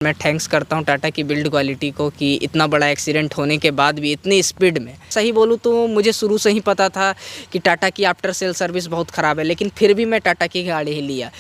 मैं थैंक्स करता हूँ टाटा की बिल्ड क्वालिटी को कि इतना बड़ा एक्सीडेंट होने के बाद भी इतनी स्पीड में। सही बोलूँ तो मुझे शुरू से ही पता था कि टाटा की आफ्टर सेल सर्विस बहुत ख़राब है, लेकिन फिर भी मैं टाटा की गाड़ी ही लिया।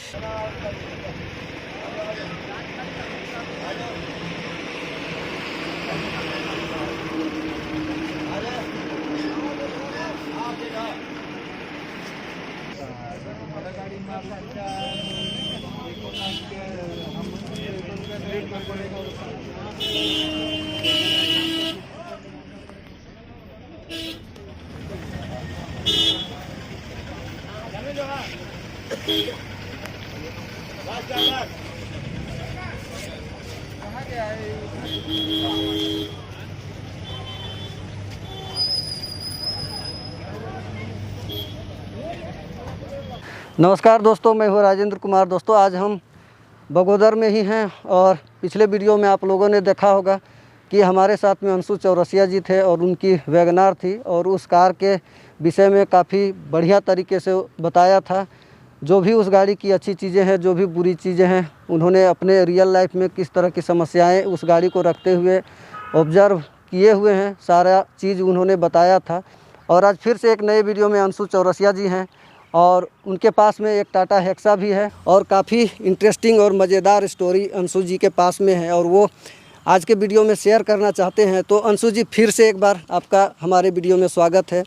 नमस्कार दोस्तों, मैं हूँ राजेंद्र कुमार। दोस्तों आज हम बगोदर में ही हैं और पिछले वीडियो में आप लोगों ने देखा होगा कि हमारे साथ में अंशु चौरसिया जी थे और उनकी वैगनार थी और उस कार के विषय में काफ़ी बढ़िया तरीके से बताया था। जो भी उस गाड़ी की अच्छी चीज़ें हैं, जो भी बुरी चीज़ें हैं, उन्होंने अपने रियल लाइफ में किस तरह की समस्याएं उस गाड़ी को रखते हुए ऑब्जर्व किए हुए हैं, सारा चीज़ उन्होंने बताया था। और आज फिर से एक नए वीडियो में अंशु चौरसिया जी हैं और उनके पास में एक टाटा हेक्सा भी है और काफ़ी इंटरेस्टिंग और मज़ेदार स्टोरी अंशु जी के पास में है और वो आज के वीडियो में शेयर करना चाहते हैं। तो अंशु जी, फिर से एक बार आपका हमारे वीडियो में स्वागत है।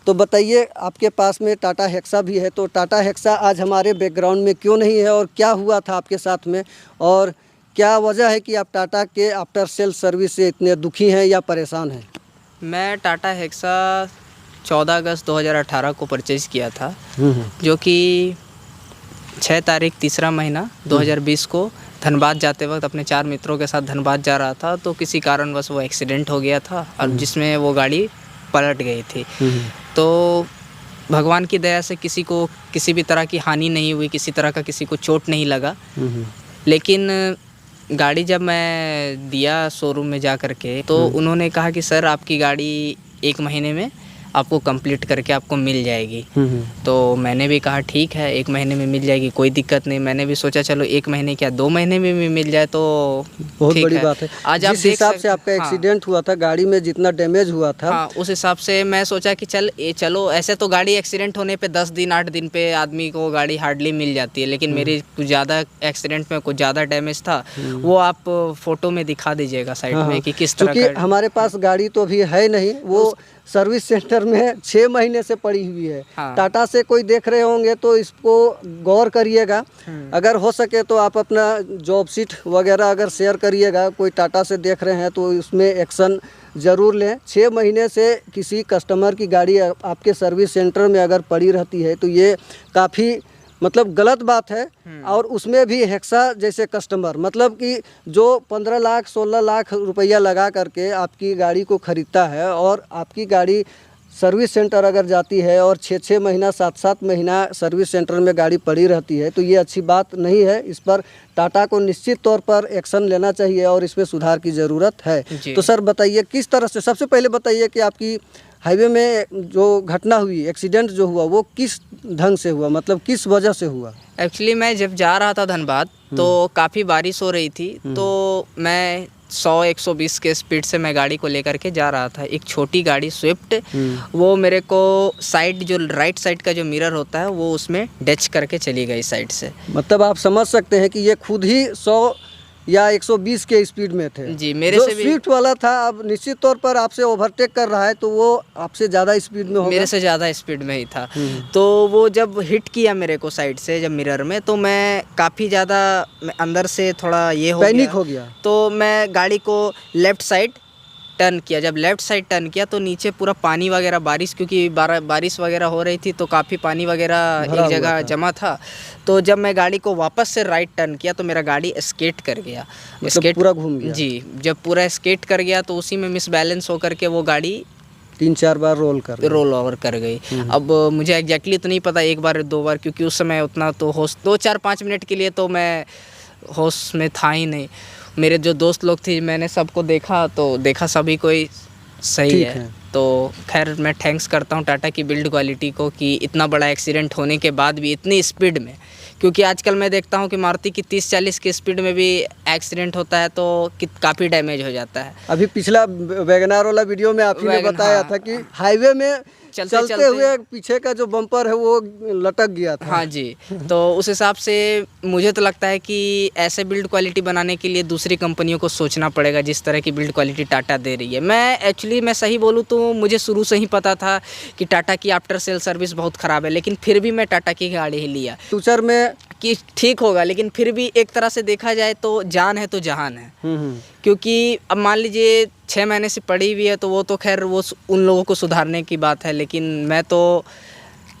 तो बताइए, आपके पास में टाटा हेक्सा भी है, तो टाटा हेक्सा आज हमारे बैकग्राउंड में क्यों नहीं है और क्या हुआ था आपके साथ में, और क्या वजह है कि आप टाटा के आफ्टर सेल सर्विस से इतने दुखी हैं या परेशान हैं? मैं टाटा हेक्सा 14 अगस्त 2018 को परचेज़ किया था, जो कि 6 तारीख तीसरा महीना 2020 को धनबाद जाते वक्त अपने 4 मित्रों के साथ धनबाद जा रहा था। तो किसी कारणवश वो एक्सीडेंट हो गया था और जिसमें वो गाड़ी पलट गई थी। तो भगवान की दया से किसी को किसी भी तरह की हानि नहीं हुई, किसी तरह का किसी को चोट नहीं लगा। लेकिन गाड़ी जब मैं दिया शोरूम में जा कर के, तो उन्होंने कहा कि सर आपकी गाड़ी 1 महीने में आपको कंप्लीट करके आपको मिल जाएगी। तो मैंने भी कहा ठीक है, 1 महीने में मिल जाएगी, कोई दिक्कत नहीं। मैंने भी सोचा चलो 1 महीने क्या 2 महीने में भी मिल जाए तो बहुत बड़ी बात है। आज आप जिस हिसाब से आपका एक्सीडेंट हुआ था, गाड़ी में जितना डैमेज हुआ था, हाँ, उस हिसाब से मैं सोचा कि चलो ऐसे तो गाड़ी एक्सीडेंट होने पे 10 दिन 8 दिन पे आदमी को गाड़ी हार्डली मिल जाती है, लेकिन मेरी कुछ ज़्यादा एक्सीडेंट में कुछ ज़्यादा डैमेज था। वो आप फोटो में दिखा दीजिएगा साइड में कि किस तरह का। हमारे पास गाड़ी तो अभी है नहीं, वो सर्विस सेंटर में 6 महीने से पड़ी हुई है। हाँ। टाटा से कोई देख रहे होंगे तो इसको गौर करिएगा। अगर हो सके तो आप अपना जॉब सीट वगैरह अगर शेयर करिएगा, कोई टाटा से देख रहे हैं तो उसमें एक्शन ज़रूर लें। 6 महीने से किसी कस्टमर की गाड़ी आपके सर्विस सेंटर में अगर पड़ी रहती है तो ये काफ़ी मतलब गलत बात है। और उसमें भी हेक्सा जैसे कस्टमर, मतलब कि जो 15 लाख 16 लाख रुपया लगा करके आपकी गाड़ी को ख़रीदता है और आपकी गाड़ी सर्विस सेंटर अगर जाती है और 6-6 महीना 7-7 महीना सर्विस सेंटर में गाड़ी पड़ी रहती है, तो ये अच्छी बात नहीं है। इस पर टाटा को निश्चित तौर पर एक्शन लेना चाहिए और इसमें सुधार की ज़रूरत है। तो सर बताइए, किस तरह से, सबसे पहले बताइए कि आपकी हाईवे में जो घटना हुई, एक्सीडेंट जो हुआ, वो किस ढंग से हुआ, मतलब किस वजह से हुआ? एक्चुअली मैं जब जा रहा था धनबाद तो काफ़ी बारिश हो रही थी, तो मैं 100-120 के स्पीड से मैं गाड़ी को लेकर के जा रहा था। एक छोटी गाड़ी स्विफ्ट, वो मेरे को साइड जो राइट साइड का जो मिरर होता है वो उसमें डच करके चली गई साइड से। मतलब आप समझ सकते हैं कि ये खुद ही 100 या 120 के स्पीड में थे। जी, मेरे जो से भी स्विफ्ट वाला था, अब निश्चित तौर पर आपसे ओवरटेक कर रहा है तो वो आपसे ज़्यादा स्पीड में होगा। मेरे से ज़्यादा स्पीड में ही था। तो वो जब हिट किया मेरे को साइड से, जब मिरर में, तो मैं काफ़ी ज़्यादा अंदर से थोड़ा ये पैनिक हो गया। तो मैं गाड़ी को लेफ़्ट साइड टर्न किया। जब लेफ़्ट साइड टर्न किया तो नीचे पूरा पानी वगैरह, बारिश क्योंकि बारिश वगैरह हो रही थी तो काफ़ी पानी वगैरह एक जगह जमा था। तो जब मैं गाड़ी को वापस से राइट टर्न किया तो मेरा गाड़ी स्केट कर गया, मतलब पूरा घूम गया। जी, जब पूरा स्केट कर गया तो उसी में मिसबैलेंस होकर के वो गाड़ी 3-4 बार रोल ओवर कर गई। अब मुझे एग्जैक्टली तो नहीं पता, 1 बार 2 बार, क्योंकि उस समय उतना तो होश 2-4-5 मिनट के लिए तो मैं होश में था ही नहीं। मेरे जो दोस्त लोग थे, मैंने सबको देखा सभी कोई सही है। तो खैर मैं थैंक्स करता हूँ टाटा की बिल्ड क्वालिटी को कि इतना बड़ा एक्सीडेंट होने के बाद भी इतनी स्पीड में क्योंकि आजकल मैं देखता हूँ कि मारुति की 30-40 की स्पीड में भी एक्सीडेंट होता है तो काफ़ी डैमेज हो जाता है। अभी पिछला वैगनार वाला वीडियो में आप ही ने बताया था कि हाईवे में चलते हुए पीछे का जो बम्पर है वो लटक गया था। हाँ जी, तो उस हिसाब से मुझे तो लगता है कि ऐसे बिल्ड क्वालिटी बनाने के लिए दूसरी कंपनियों को सोचना पड़ेगा जिस तरह की बिल्ड क्वालिटी टाटा दे रही है। मैं सही बोलूँ तो मुझे शुरू से ही पता था कि टाटा की आफ्टर सेल सर्विस बहुत ख़राब है, लेकिन फिर भी मैं टाटा की गाड़ी ही लिया। फ्यूचर में कि ठीक होगा, लेकिन फिर भी एक तरह से देखा जाए तो जान है तो जहान है। क्योंकि अब मान लीजिए 6 महीने से पड़ी हुई है तो वो तो खैर वो उन लोगों को सुधारने की बात है, लेकिन मैं तो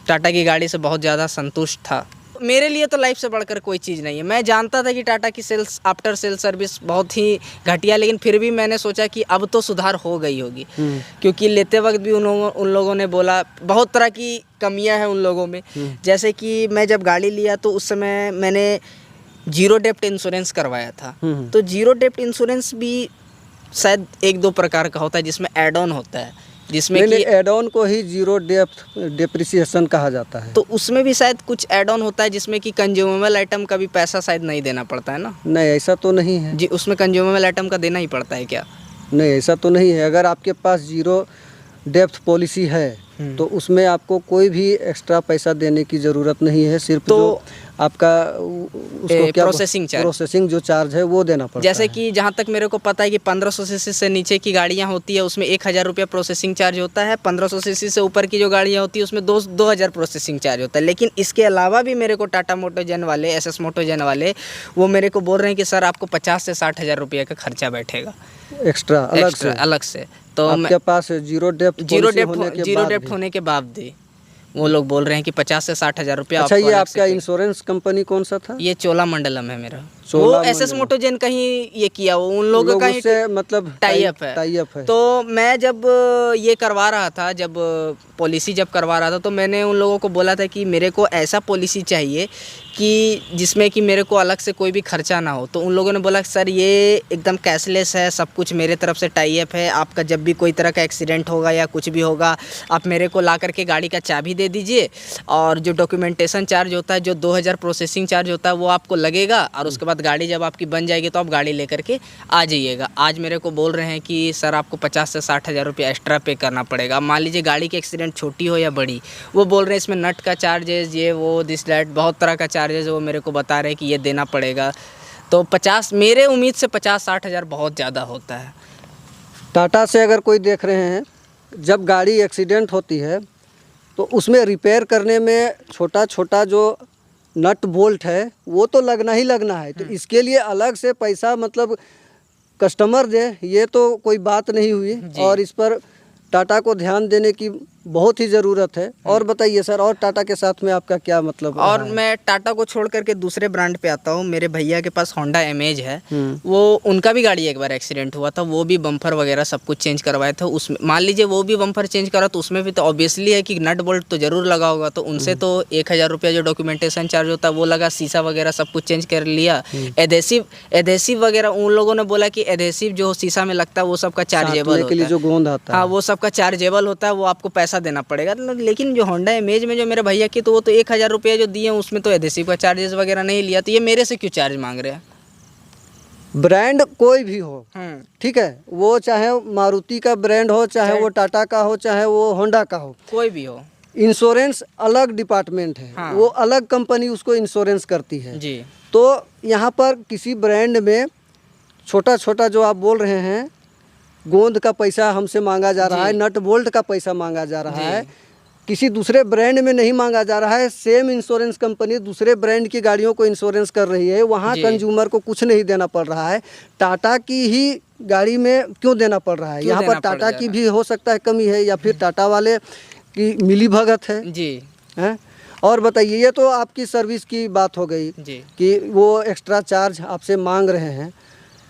टाटा की गाड़ी से बहुत ज़्यादा संतुष्ट था। मेरे लिए तो लाइफ से बढ़कर कोई चीज़ नहीं है। मैं जानता था कि टाटा की सेल्स आफ्टर सेल सर्विस बहुत ही घटिया, लेकिन फिर भी मैंने सोचा कि अब तो सुधार हो गई होगी। क्योंकि लेते वक्त भी उन लोगों ने बोला बहुत तरह की कमियां हैं उन लोगों में। जैसे कि मैं जब गाड़ी लिया तो उस समय मैंने जीरो डेप्ट इंश्योरेंस करवाया था। तो जीरो डेप्ट इंश्योरेंस भी शायद 1-2 प्रकार का होता है जिसमें एड ऑन होता है, जिसमें कि एड ऑन को ही जीरो डेप्रिसिएशन कहा जाता है। तो उसमें भी शायद कुछ एड ऑन होता है जिसमें कि कंज्यूमेबल आइटम का भी पैसा शायद नहीं देना पड़ता है ना? नहीं, ऐसा तो नहीं है जी। उसमें कंज्यूमेबल आइटम का देना ही पड़ता है क्या? नहीं, ऐसा तो नहीं है। अगर आपके पास जीरो डेप्थ पॉलिसी है तो उसमें आपको कोई भी एक्स्ट्रा पैसा देने की ज़रूरत नहीं है। सिर्फ तो जो आपका उसको क्या प्रोसेसिंग जो चार्ज है वो देना पड़ता है। जैसे कि जहाँ तक मेरे को पता है कि 1500 सीसी से नीचे की गाड़ियाँ होती है उसमें 1000 रुपया प्रोसेसिंग चार्ज होता है। 1500 सीसी से ऊपर की जो गाड़ियाँ होती है उसमें 2000 प्रोसेसिंग चार्ज होता है। लेकिन इसके अलावा भी मेरे को टाटा मोटोजन वाले, एसएस मोटोजन वाले, वो मेरे को बोल रहे हैं कि सर आपको 50 से 60 हज़ार रुपये का खर्चा बैठेगा एक्स्ट्रा अलग से। तो आपके पास जीरो डेप्थ होने के बाद भी वो लोग बोल रहे हैं कि 50 से 60 हज़ार रुपया। अच्छा, ये आपका इंश्योरेंस कंपनी कौन सा था? ये चोलामंडलम है मेरा। वो एसएस मोटोजन का ही ये किया, वो उन लोगों का ही मतलब टाई अप है। तो मैं जब ये करवा रहा था, जब पॉलिसी जब करवा रहा था तो मैंने उन लोगों को बोला था कि मेरे को ऐसा पॉलिसी चाहिए कि जिसमें कि मेरे को अलग से कोई भी खर्चा ना हो। तो उन लोगों ने बोला सर ये एकदम कैशलेस है, सब कुछ मेरे तरफ से टाई अप है, आपका जब भी कोई तरह का एक्सीडेंट होगा या कुछ भी होगा आप मेरे को ला करके गाड़ी का चाबी दे दीजिए, और जो डॉक्यूमेंटेशन चार्ज होता है, जो 2000 प्रोसेसिंग चार्ज होता है वो आपको लगेगा, और उसके बाद गाड़ी जब आपकी बन जाएगी तो आप गाड़ी लेकर के आ जाइएगा। आज मेरे को बोल रहे हैं कि सर आपको 50 से 60 हज़ार रुपया एक्स्ट्रा पे करना पड़ेगा। मान लीजिए गाड़ी की एक्सीडेंट छोटी हो या बड़ी, वो बोल रहे हैं इसमें नट का चार्जेस, ये वो दिस दैट, बहुत तरह का चार्जेस वो मेरे को बता रहे हैं कि ये देना पड़ेगा। तो 50, मेरे उम्मीद से 50-60 हज़ार बहुत ज़्यादा होता है। टाटा से अगर कोई देख रहे हैं, जब गाड़ी एक्सीडेंट होती है तो उसमें रिपेयर करने में छोटा छोटा जो नट बोल्ट है वो तो लगना ही लगना है। तो इसके लिए अलग से पैसा मतलब कस्टमर दे, ये तो कोई बात नहीं हुई, और इस पर टाटा को ध्यान देने की बहुत ही ज़रूरत है। और बताइए सर, और टाटा के साथ में आपका क्या मतलब? और मैं टाटा को छोड़ करके दूसरे ब्रांड पे आता हूँ। मेरे भैया के पास होंडा एमेज है, वो उनका भी गाड़ी एक बार एक्सीडेंट हुआ था, वो भी बम्पर वगैरह सब कुछ चेंज करवाए थे। उसमें मान लीजिए वो भी बम्पर चेंज करा तो उसमें भी तो ऑब्वियसली है कि नट बोल्ट तो ज़रूर लगा होगा। तो उनसे तो 1000 रुपया जो डॉक्यूमेंटेशन चार्ज होता है वो लगा, शीशा वगैरह सब कुछ चेंज कर लिया। एडेसिव वगैरह उन लोगों ने बोला कि एडेसिव जो शीशा में लगता है वो सबका चार्जेबल होता है, जो गोंद आता है, हाँ वो सबका चार्जेबल होता है, वो आपको पैसा देना पड़ेगा। लेकिन जो होंडा इमेज में जो मेरे भैया की, तो वो तो 1000 रुपया जो दिए उसमें तो एडेसिव का चार्जेस वगैरह नहीं लिया, तो ये मेरे से क्यों चार्ज मांग रहे हैं? ब्रांड कोई भी हो, ठीक है, वो चाहे मारुति का ब्रांड हो, चाहे वो टाटा का हो, चाहे वो होंडा का हो, कोई भी हो, इंश्योरेंस अलग डिपार्टमेंट है। हाँ। वो अलग कंपनी उसको इंश्योरेंस करती है जी। तो यहाँ पर किसी ब्रांड में छोटा छोटा जो आप बोल रहे हैं गोंद का पैसा हमसे मांगा जा रहा है, नट बोल्ट का पैसा मांगा जा रहा है, किसी दूसरे ब्रांड में नहीं मांगा जा रहा है। सेम इंश्योरेंस कंपनी दूसरे ब्रांड की गाड़ियों को इंश्योरेंस कर रही है, वहाँ कंज्यूमर को कुछ नहीं देना पड़ रहा है। टाटा की ही गाड़ी में क्यों देना पड़ रहा है? यहाँ पर टाटा की भी हो सकता है कमी है, या फिर टाटा वाले की मिली भगत है जी है। और बताइए, ये तो आपकी सर्विस की बात हो गई जी, कि वो एक्स्ट्रा चार्ज आपसे मांग रहे हैं।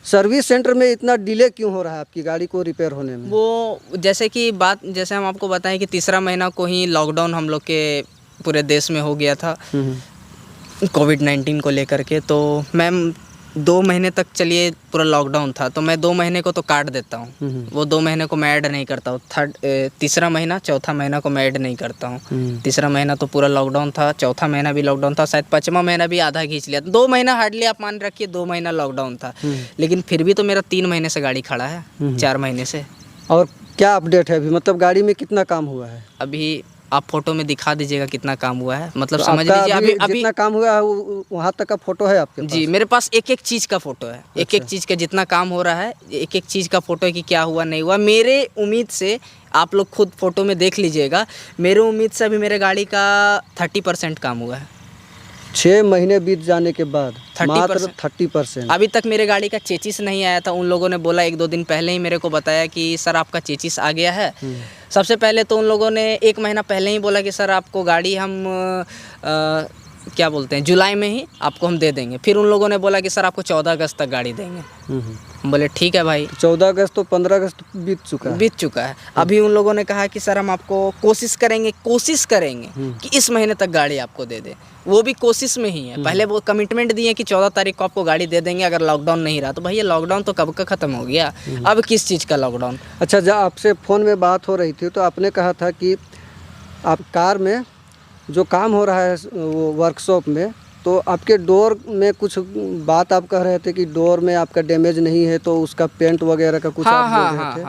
सर्विस सेंटर में इतना डिले क्यों हो रहा है आपकी गाड़ी को रिपेयर होने में? वो जैसे हम आपको बताएं कि तीसरा महीना को ही लॉकडाउन हम लोग के पूरे देश में हो गया था कोविड-19 को लेकर के। तो मैं 2 महीने तक चलिए पूरा लॉकडाउन था, तो मैं 2 महीने को तो काट देता हूँ। वो 2 महीने को मैं ऐड नहीं करता हूँ। तीसरा महीना, चौथा महीना को मैं ऐड नहीं करता हूँ। तीसरा महीना तो पूरा लॉकडाउन था, चौथा महीना भी लॉकडाउन था, शायद 5वां महीना भी आधा खींच लिया। 2 महीना हार्डली आप मान रखिए, 2 महीना लॉकडाउन था। लेकिन फिर भी तो मेरा 3 महीने से गाड़ी खड़ा है, 4 महीने से। और क्या अपडेट है अभी, मतलब गाड़ी में कितना काम हुआ है? अभी आप फोटो में दिखा दीजिएगा कितना काम हुआ है, मतलब तो समझ आपका लीजिए अभी जितना काम हुआ है वहाँ तक का फोटो है आपके पास? जी, मेरे पास एक एक चीज़ का फ़ोटो है। एक एक चीज़ का जितना काम हो रहा है, एक एक चीज़ का फ़ोटो है कि क्या हुआ नहीं हुआ। मेरे उम्मीद से आप लोग खुद फ़ोटो में देख लीजिएगा, मेरे उम्मीद से अभी मेरे गाड़ी का 30% काम हुआ है। 6 महीने बीत जाने के बाद 30%। मात्र 30%। अभी तक मेरे गाड़ी का चेचिस नहीं आया था। उन लोगों ने बोला 1-2 दिन पहले ही मेरे को बताया कि सर आपका चेचिस आ गया है। सबसे पहले तो उन लोगों ने 1 महीना पहले ही बोला कि सर आपको गाड़ी हम क्या बोलते हैं, जुलाई में ही आपको हम दे देंगे। फिर उन लोगों ने बोला कि सर आपको 14 अगस्त तक गाड़ी देंगे। हम बोले ठीक है भाई। 14 अगस्त तो 15 अगस्त बीत चुका है। अभी उन लोगों ने कहा कि सर हम आपको कोशिश करेंगे कि इस महीने तक गाड़ी आपको दे दे। वो भी कोशिश में ही है। पहले वो कमिटमेंट दिए कि 14 तारीख को आपको गाड़ी दे देंगे अगर लॉकडाउन नहीं रहा। तो भैया लॉकडाउन तो कब का ख़त्म हो गया, अब किस चीज़ का लॉकडाउन। अच्छा, जब आपसे फ़ोन में बात हो रही थी तो आपने कहा था कि आप कार में जो काम हो रहा है वो वर्कशॉप में, तो आपके डोर में कुछ बात आप कह रहे थे कि डोर में आपका डैमेज नहीं है, तो उसका पेंट वगैरह का कुछ आप बोल रहे थे।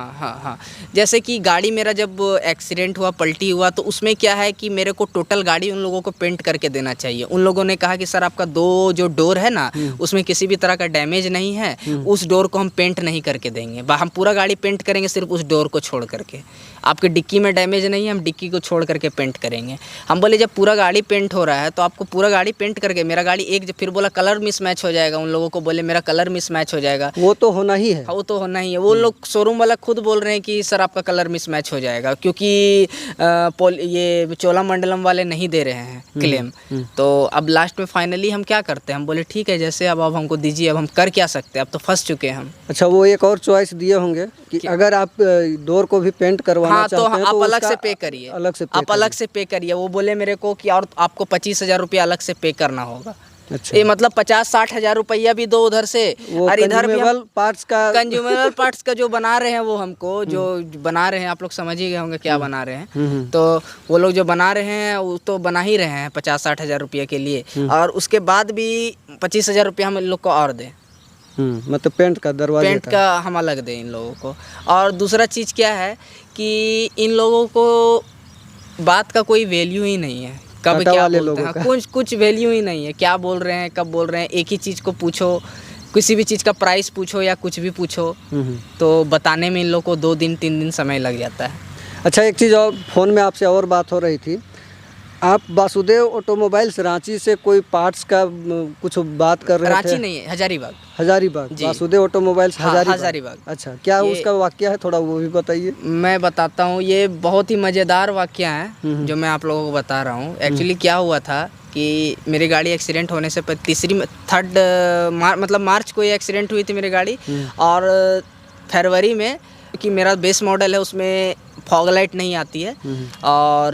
हाँ। जैसे कि गाड़ी मेरा जब एक्सीडेंट हुआ, पलटी हुआ, तो उसमें क्या है कि मेरे को टोटल गाड़ी उन लोगों को पेंट करके देना चाहिए। उन लोगों ने कहा कि सर आपका 2 जो डोर है ना, उसमें किसी भी तरह का डैमेज नहीं है, उस डोर को हम पेंट नहीं करके देंगे। हम पूरा गाड़ी पेंट करेंगे, सिर्फ उस डोर को छोड़ करके। आपके डिक्की में डैमेज नहीं है, हम डिक्की को छोड़ करके पेंट करेंगे। हम बोले जब पूरा गाड़ी पेंट हो रहा है तो आपको पूरा गाड़ी पेंट करके, मेरा गाड़ी फिर बोला कलर मिसमैच हो जाएगा। उन लोगों को बोले मेरा कलर मिसमैच हो जाएगा। वो तो होना ही है। वो तो होना ही है। वो लोग शोरूम वाला खुद बोल रहे हैं कि सर आपका कलर मिसमैच हो जाएगा, क्योंकि ये चोलामंडलम वाले नहीं दे रहे हैं क्लेम। तो अब लास्ट में फाइनली हम क्या करते हैं, हम बोले ठीक है जैसे अब हमको दीजिए, अब हम कर क्या सकते हैं, अब तो फंस चुके हैं हम। अच्छा, वो एक और चॉइस दिए होंगे कि अगर आप डोर को भी पेंट करवाना चाहते हैं तो आप अलग से पे करिए, अलग से पे करिए। वो बोले मेरे को कि और आपको 25,000 रुपया अलग से पे करना होगा। अच्छा। ये मतलब 50-60 हज़ार रुपया भी दो उधर से, और इधर भी कंज्यूमेबल पार्ट्स का जो बना रहे हैं वो हमको जो बना रहे हैं, आप लोग समझ ही गए होंगे क्या बना रहे हैं। तो वो लोग जो बना रहे हैं वो तो बना ही रहे हैं 50-60 हज़ार रुपये के लिए, और उसके बाद भी 25,000 रुपया हम इन लोग को और दें। मतलब पेंट का हम अलग दें इन लोगों को। और दूसरा चीज़ क्या है कि इन लोगों को बात का कोई वैल्यू ही नहीं है। कब क्या बोलते हैं, कुछ वैल्यू ही नहीं है। क्या बोल रहे हैं, कब बोल रहे हैं। एक ही चीज़ को पूछो, किसी भी चीज़ का प्राइस पूछो या कुछ भी पूछो, तो बताने में इन लोग को 2 दिन 3 दिन समय लग जाता है। अच्छा, एक चीज़ और, फ़ोन में आपसे और बात हो रही थी, आप वासुदेव ऑटोमोबाइल्स रांची से कोई पार्ट्स का कुछ बात कर रहे थे। रांची नहीं है, हजारीबाग। वासुदेव ऑटोमोबाइल्स हजारीबाग। अच्छा, क्या उसका वाकया है, थोड़ा वो भी बताइए। मैं बताता हूँ, ये बहुत ही मज़ेदार वाकया है जो मैं आप लोगों को बता रहा हूँ। एक्चुअली क्या हुआ था कि मेरी गाड़ी एक्सीडेंट होने से मार्च को ये एक्सीडेंट हुई थी मेरी गाड़ी, और फरवरी में, क्योंकि मेरा बेस मॉडल है उसमें फॉग लाइट नहीं आती है, और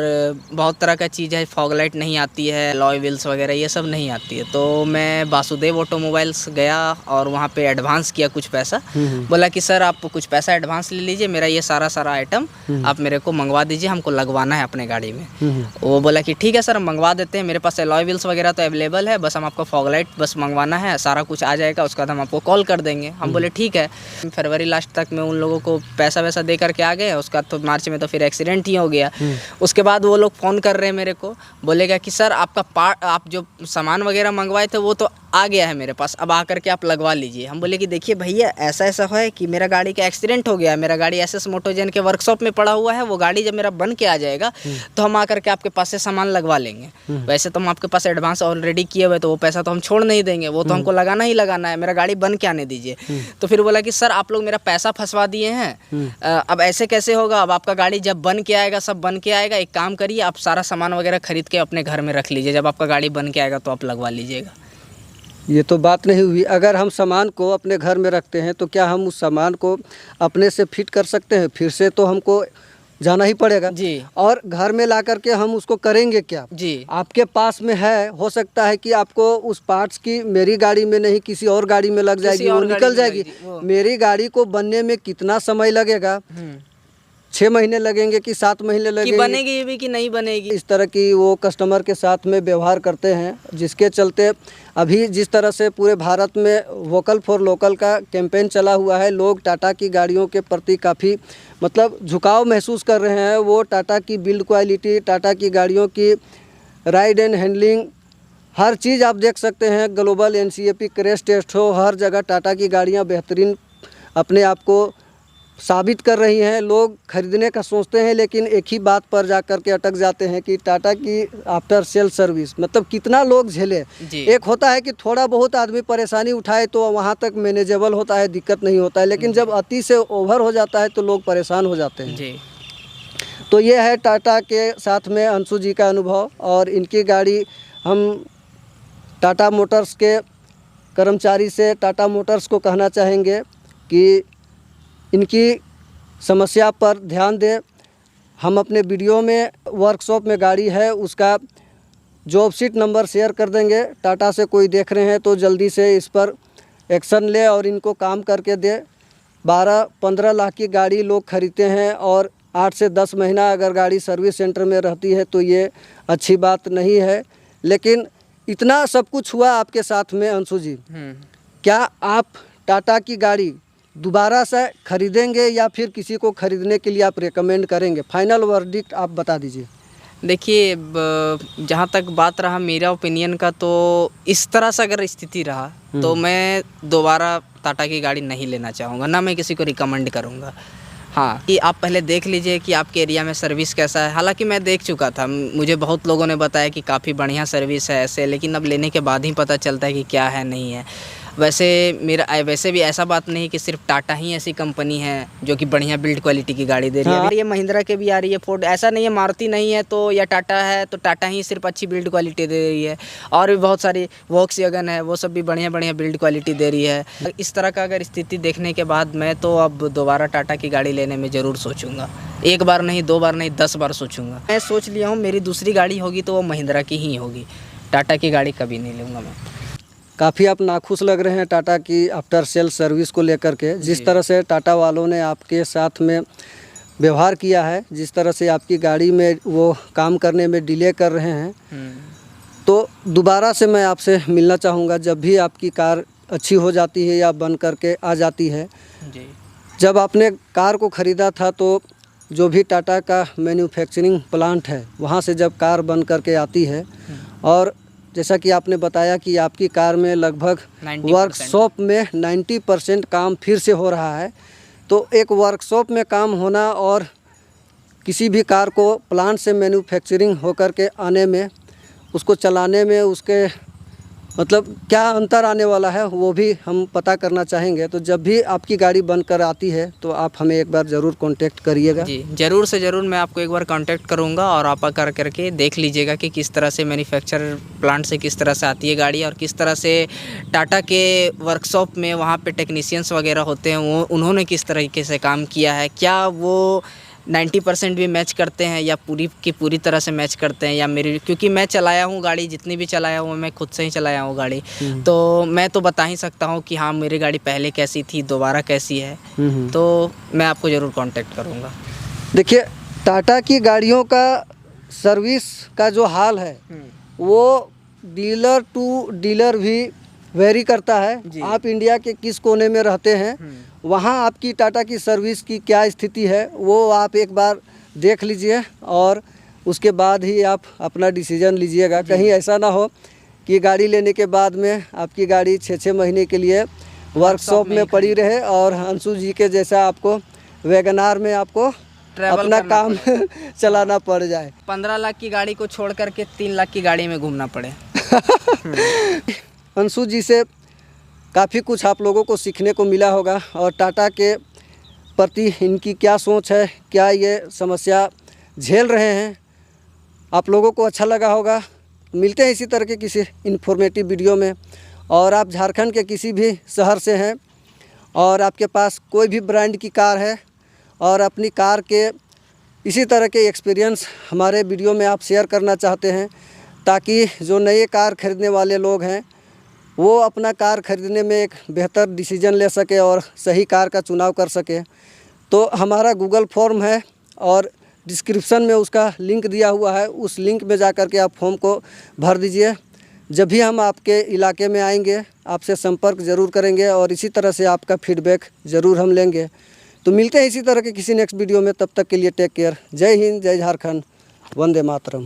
बहुत तरह का चीज़ है, फॉग लाइट नहीं आती है, अलॉय व्हील्स वगैरह ये सब नहीं आती है। तो मैं वासुदेव ऑटोमोबाइल्स गया और वहाँ पे एडवांस किया कुछ पैसा। बोला कि सर आप कुछ पैसा एडवांस ले लीजिए, मेरा ये सारा आइटम आप मेरे को मंगवा दीजिए, हमको लगवाना है अपने गाड़ी में। वो बोला कि ठीक है सर हम मंगवा देते हैं, मेरे पास अलॉय व्हील्स वगैरह तो अवेलेबल है, बस हम आपको फॉग लाइट बस मंगवाना है, सारा कुछ आ जाएगा, उसके बाद हम आपको कॉल कर देंगे। हम बोले ठीक है। फरवरी लास्ट तक में उन लोगों को पैसा वैसा दे करके आ गए। उसका तो मार्च में तो फिर एक्सीडेंट ही हो गया। उसके बाद वो लोग फ़ोन कर रहे हैं मेरे को, बोलेगा कि सर आपका आप जो सामान वगैरह मंगवाए थे वो तो आ गया है मेरे पास, अब आकर के आप लगवा लीजिए। हम बोले कि देखिए भैया ऐसा है कि मेरा गाड़ी का एक्सीडेंट हो गया है, मेरा गाड़ी एसएस मोटोजेन के वर्कशॉप में पड़ा हुआ है, वो गाड़ी जब मेरा बन के आ जाएगा तो हम आकर के आपके पास से सामान लगवा लेंगे। वैसे तो हम आपके पास एडवांस ऑलरेडी किए हुए, तो वो पैसा तो हम छोड़ नहीं देंगे, वो तो हमको लगाना ही लगाना है, मेरा गाड़ी बन के आने दीजिए। तो फिर बोला कि सर आप लोग मेरा पैसा फंसवा दिए हैं, अब ऐसे कैसे होगा, अब आपका गाड़ी जब बन के आएगा, सब बन के आएगा, एक काम करिए आप सारा सामान वगैरह खरीद के अपने घर में रख लीजिए, जब आपका गाड़ी बन के आएगा तो आप लगवा लीजिएगा। ये तो बात नहीं हुई। अगर हम सामान को अपने घर में रखते हैं तो क्या हम उस सामान को अपने से फिट कर सकते हैं? फिर से तो हमको जाना ही पड़ेगा जी और घर में ला करके हम उसको करेंगे क्या? जी आपके पास में है, हो सकता है कि आपको उस पार्ट्स की मेरी गाड़ी में नहीं किसी और गाड़ी में लग जाएगी, वो और गाड़ी निकल में जाएगी। लग वो। मेरी गाड़ी को बनने में कितना समय लगेगा? 6 महीने लगेंगे कि 7 महीने कि लगेंगे? बनेगी भी कि नहीं बनेगी। इस तरह की वो कस्टमर के साथ में व्यवहार करते हैं, जिसके चलते अभी जिस तरह से पूरे भारत में वोकल फॉर लोकल का कैंपेन चला हुआ है, लोग टाटा की गाड़ियों के प्रति काफ़ी मतलब झुकाव महसूस कर रहे हैं। वो टाटा की बिल्ड क्वालिटी, टाटा की गाड़ियों की राइड एंड हैंडलिंग, हर चीज़ आप देख सकते हैं। ग्लोबल NCAP क्रैश टेस्ट हो, हर जगह टाटा की गाड़ियाँ बेहतरीन अपने आप को साबित कर रही हैं। लोग खरीदने का सोचते हैं, लेकिन एक ही बात पर जा कर के अटक जाते हैं कि टाटा की आफ्टर सेल सर्विस मतलब कितना लोग झेले। जी एक होता है कि थोड़ा बहुत आदमी परेशानी उठाए तो वहाँ तक मैनेजेबल होता है, दिक्कत नहीं होता है, लेकिन जब अति से ओवर हो जाता है तो लोग परेशान हो जाते हैं। जी तो ये है टाटा के साथ में अंशु जी का अनुभव। और इनकी गाड़ी हम टाटा मोटर्स के कर्मचारी से टाटा मोटर्स को कहना चाहेंगे कि इनकी समस्या पर ध्यान दें। हम अपने वीडियो में वर्कशॉप में गाड़ी है उसका जॉब शीट नंबर शेयर कर देंगे। टाटा से कोई देख रहे हैं तो जल्दी से इस पर एक्शन ले और इनको काम करके दे। 12-15 लाख की गाड़ी लोग खरीदते हैं और 8 से 10 महीना अगर गाड़ी सर्विस सेंटर में रहती है तो ये अच्छी बात नहीं है। लेकिन इतना सब कुछ हुआ आपके साथ में अंशु जी, क्या आप टाटा की गाड़ी दोबारा से खरीदेंगे या फिर किसी को खरीदने के लिए आप रेकमेंड करेंगे? फाइनल वर्डिक्ट आप बता दीजिए। देखिए, जहाँ तक बात रहा मेरा ओपिनियन का, तो इस तरह से अगर स्थिति रहा तो मैं दोबारा टाटा की गाड़ी नहीं लेना चाहूँगा, ना मैं किसी को रिकमेंड करूँगा। हाँ, कि आप पहले देख लीजिए कि आपके एरिया में सर्विस कैसा है। हालांकि मैं देख चुका था, मुझे बहुत लोगों ने बताया कि काफ़ी बढ़िया सर्विस है ऐसे, लेकिन अब लेने के बाद ही पता चलता है कि क्या है नहीं है। वैसे भी ऐसा बात नहीं कि सिर्फ टाटा ही ऐसी कंपनी है जो कि बढ़िया बिल्ड क्वालिटी की गाड़ी दे रही है। ये महिंद्रा के भी आ रही है, फोर्ड, ऐसा नहीं है मारुति नहीं है तो या टाटा है तो टाटा ही सिर्फ अच्छी बिल्ड क्वालिटी दे रही है। और भी बहुत सारी वॉक्सवैगन है, वो सब भी बढ़िया बढ़िया बिल्ड क्वालिटी दे रही है। इस तरह का अगर स्थिति देखने के बाद मैं तो अब दोबारा टाटा की गाड़ी लेने में ज़रूर सोचूंगा। एक बार नहीं, 2 बार नहीं, 10 बार सोचूंगा। मैं सोच लिया हूँ मेरी दूसरी गाड़ी होगी तो वो महिंद्रा की ही होगी, टाटा की गाड़ी कभी नहीं लूँगा मैं। काफ़ी आप नाखुश लग रहे हैं टाटा की आफ्टर सेल सर्विस को लेकर के। जिस तरह से टाटा वालों ने आपके साथ में व्यवहार किया है, जिस तरह से आपकी गाड़ी में वो काम करने में डिले कर रहे हैं, तो दोबारा से मैं आपसे मिलना चाहूँगा जब भी आपकी कार अच्छी हो जाती है या बन करके आ जाती है। जी। जब आपने कार को ख़रीदा था तो जो भी टाटा का मैन्युफैक्चरिंग प्लांट है वहाँ से जब कार बन करके आती है, और जैसा कि आपने बताया कि आपकी कार में लगभग 90% वर्कशॉप में 90% काम फिर से हो रहा है। तो एक वर्कशॉप में काम होना और किसी भी कार को प्लांट से मैन्युफैक्चरिंग होकर के आने में, उसको चलाने में उसके मतलब क्या अंतर आने वाला है वो भी हम पता करना चाहेंगे। तो जब भी आपकी गाड़ी बनकर आती है तो आप हमें एक बार ज़रूर कांटेक्ट करिएगा। जी, ज़रूर से ज़रूर मैं आपको एक बार कांटेक्ट करूंगा और आप आकर करके देख लीजिएगा कि किस तरह से मैन्युफैक्चर प्लांट से किस तरह से आती है गाड़ी और किस तरह से टाटा के वर्कशॉप में वहाँ पे टेक्नीशियंस वगैरह होते हैं वो उन्होंने किस तरीके से काम किया है, क्या वो 90% भी मैच करते हैं या पूरी की पूरी तरह से मैच करते हैं। या मेरी, क्योंकि मैं चलाया हूँ गाड़ी, जितनी भी चलाया हूँ मैं खुद से ही चलाया हूँ गाड़ी, तो मैं तो बता ही सकता हूँ कि हाँ मेरी गाड़ी पहले कैसी थी, दोबारा कैसी है। तो मैं आपको ज़रूर कांटेक्ट करूँगा। देखिए, टाटा की गाड़ियों का सर्विस का जो हाल है वो डीलर टू डीलर भी वेरी करता है। आप इंडिया के किस कोने में रहते हैं, वहाँ आपकी टाटा की सर्विस की क्या स्थिति है वो आप एक बार देख लीजिए और उसके बाद ही आप अपना डिसीजन लीजिएगा। कहीं ऐसा ना हो कि गाड़ी लेने के बाद में आपकी गाड़ी 6-6 महीने के लिए वर्कशॉप में पड़ी रहे और अंशु जी के जैसा आपको वैगनार में आपको अपना काम चलाना पड़ जाए। 15 लाख की गाड़ी को छोड़ करके 3 लाख की गाड़ी में घूमना पड़े। अंशु जी से काफ़ी कुछ आप लोगों को सीखने को मिला होगा और टाटा के प्रति इनकी क्या सोच है, क्या ये समस्या झेल रहे हैं, आप लोगों को अच्छा लगा होगा। मिलते हैं इसी तरह के किसी इन्फॉर्मेटिव वीडियो में। और आप झारखंड के किसी भी शहर से हैं और आपके पास कोई भी ब्रांड की कार है और अपनी कार के इसी तरह के एक्सपीरियंस हमारे वीडियो में आप शेयर करना चाहते हैं, ताकि जो नए कार खरीदने वाले लोग हैं वो अपना कार खरीदने में एक बेहतर डिसीजन ले सके और सही कार का चुनाव कर सके, तो हमारा गूगल फॉर्म है और डिस्क्रिप्शन में उसका लिंक दिया हुआ है। उस लिंक में जा कर के आप फॉर्म को भर दीजिए। जब भी हम आपके इलाके में आएंगे आपसे संपर्क ज़रूर करेंगे और इसी तरह से आपका फीडबैक ज़रूर हम लेंगे। तो मिलते हैं इसी तरह के किसी नेक्स्ट वीडियो में। तब तक के लिए टेक केयर। जय हिंद, जय झारखंड, वंदे मातरम।